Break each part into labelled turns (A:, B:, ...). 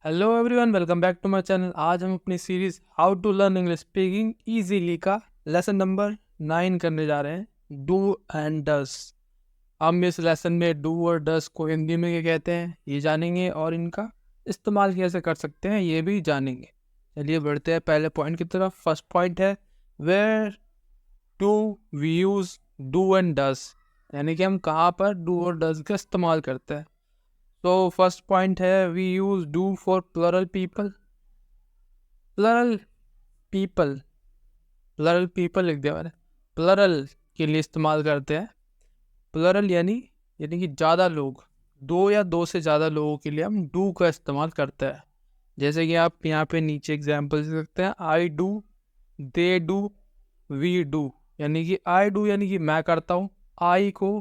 A: Hello everyone, welcome back to my channel. आज हम अपनी series how to learn English speaking easily का lesson number 9 करने जा रहे हैं, डू एंड डस। हम इस लेसन में डू और डस को हिंदी में क्या कहते हैं ये जानेंगे और इनका इस्तेमाल कैसे कर सकते हैं ये भी जानेंगे। चलिए बढ़ते हैं पहले पॉइंट की तरफ। फर्स्ट पॉइंट है where do we use do and does, यानी कि हम कहाँ पर डू और डस का इस्तेमाल करते हैं। तो फर्स्ट पॉइंट है we use do for plural people. Plural people, plural people लिख दिया मैंने। प्लरल के लिए इस्तेमाल करते हैं। प्लरल यानी कि ज़्यादा लोग, दो या दो से ज़्यादा लोगों के लिए हम डू का इस्तेमाल करते हैं। जैसे कि आप यहाँ पे नीचे एग्जाम्पल दे सकते हैं, I do, they do, we do. यानी कि आई डू यानी कि मैं करता हूँ। आई को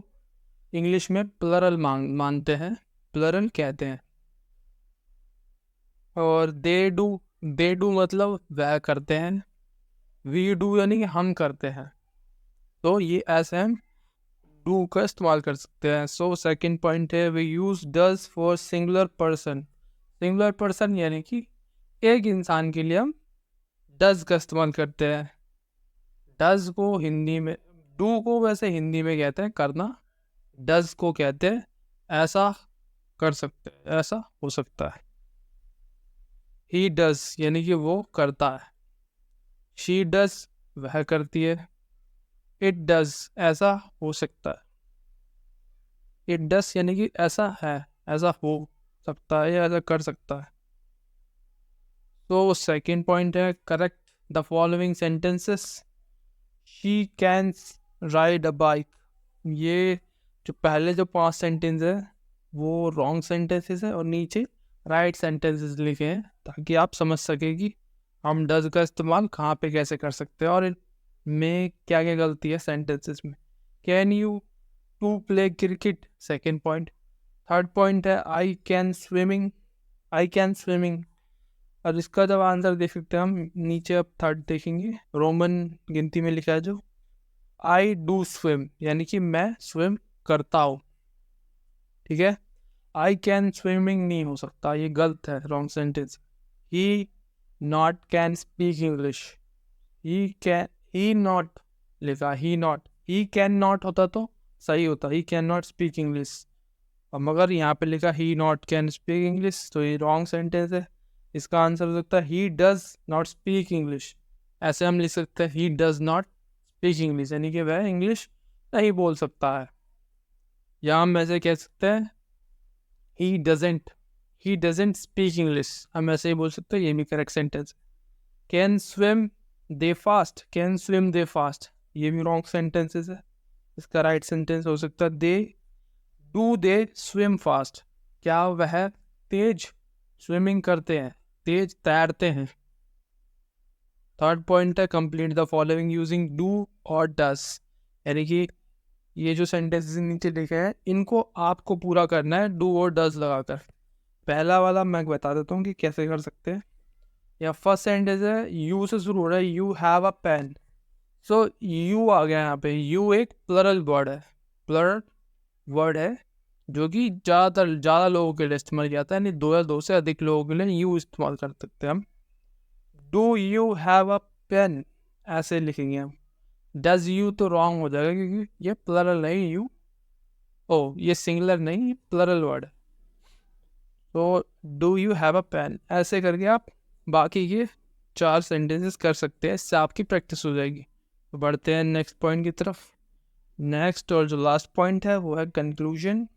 A: इंग्लिश में प्लरल मानते हैं, प्लरल कहते हैं। और दे डू मतलब वह करते हैं। वी डू यानी कि हम करते हैं। तो ये ऐसे हम डू का इस्तेमाल कर सकते हैं। सो सेकंड पॉइंट है we use does for singular person. Singular person यानी कि एक इंसान के लिए हम डज का इस्तेमाल करते हैं। डज को हिंदी में, डू को वैसे हिंदी में कहते हैं करना, डज को कहते हैं ऐसा कर सकते हैं, ऐसा हो सकता है। ही डज यानी कि वो करता है। शी डज वह करती है। इट डज ऐसा हो सकता है। इट डज यानी कि ऐसा है, ऐसा हो सकता है या ऐसा कर सकता है। तो सेकंड पॉइंट है correct the following sentences. She can ride a bike. ये जो पहले जो 5 सेंटेंस है वो रॉन्ग सेंटेंसेस है और नीचे राइट सेंटेंसेस लिखे हैं ताकि आप समझ सके कि हम डज का इस्तेमाल कहाँ पे कैसे कर सकते हैं और में क्या क्या गलती है सेंटेंसेस में। Can you to play cricket, second point. Third point है I can swimming. I can swimming, और इसका जब आंसर देख सकते हैं हम नीचे। अब थर्ड देखेंगे, रोमन गिनती में लिखा है जो आई डू स्विम, यानी कि मैं स्विम करता हूँ। ठीक है, आई कैन स्विमिंग नहीं हो सकता, ये गलत है, wrong sentence. He not can speak English. He not लिखा, ही नॉट, ही कैन नॉट होता तो सही होता, he can not speak English. और मगर यहाँ पे लिखा ही नॉट कैन स्पीक इंग्लिश, तो ये रॉन्ग सेंटेंस है। इसका आंसर हो सकता है he does not speak English. ऐसे हम लिख सकते हैं he does not speak English, यानी कि वह इंग्लिश नहीं बोल सकता है। या हम ऐसे कह सकते हैं ही डजेंट स्पीक इंग्लिश, हम ऐसे ही बोल सकते हैं, ये भी correct sentence. Can swim they fast, can swim they fast, ये भी रॉन्ग सेंटेंसेस है। इसका राइट सेंटेंस हो सकता है they do they swim fast, क्या वह तेज स्विमिंग करते हैं, तेज तैरते हैं। थर्ड पॉइंट है complete the following using do और डस, यानी कि ये जो सेंटेंसेस नीचे लिखे हैं इनको आपको पूरा करना है डू और डस लगाकर। पहला वाला मैं बता देता हूँ कि कैसे कर सकते हैं। या फर्स्ट सेंटेंस है यू से शुरू हो रहा है, you have a pen. So you आ गया यहाँ पे, यू एक प्लरल वर्ड है, प्लरल वर्ड है जो कि ज़्यादा लोगों के लिए इस्तेमाल किया जाता है, यानी दो या दो से अधिक लोगों के लिए यू इस्तेमाल कर सकते हैं हम। Do you have a pen ऐसे लिखेंगे हम। डज यू तो रॉन्ग हो जाएगा क्योंकि ये प्लरल नहीं, यू ओ ये सिंगुलर नहीं, ये प्लरल वर्ड है। तो do you have a pen ऐसे करके आप बाकी के 4 सेंटेंसेस कर सकते हैं, इससे आपकी प्रैक्टिस हो जाएगी। तो बढ़ते हैं नेक्स्ट पॉइंट की तरफ। नेक्स्ट और जो लास्ट पॉइंट है वो है कंक्लूजन।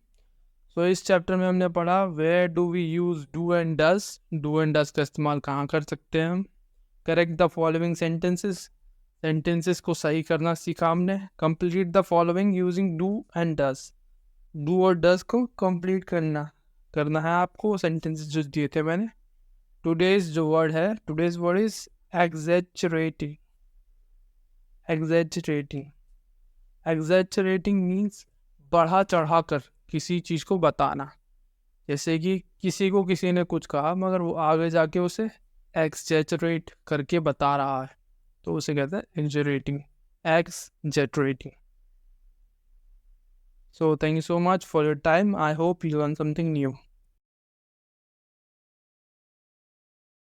A: तो इस चैप्टर में हमने पढ़ा where do we use do and does, do and does का इस्तेमाल कहाँ कर सकते हैं हम। Correct the following sentences, sentences को सही करना सीखा हमने। Complete the following using do and does, do और डस को कंप्लीट करना है आपको सेंटेंसेस जो दिए थे मैंने। टुडेज जो वर्ड है, टुडेज वर्ड इज एग्जैचरेटिंग। एग्जैचरेटिंग, एग्जैचरेटिंग मीन्स बढ़ा चढ़ा कर किसी चीज़ को बताना। जैसे कि किसी को किसी ने कुछ कहा मगर वो आगे जाके उसे एक्सजैचरेट करके बता रहा है, तो उसे कहते हैं एग्जैचरेटिंग, एक्सजैचरेटिंग। So thank you so much for your time. I hope you learned something new.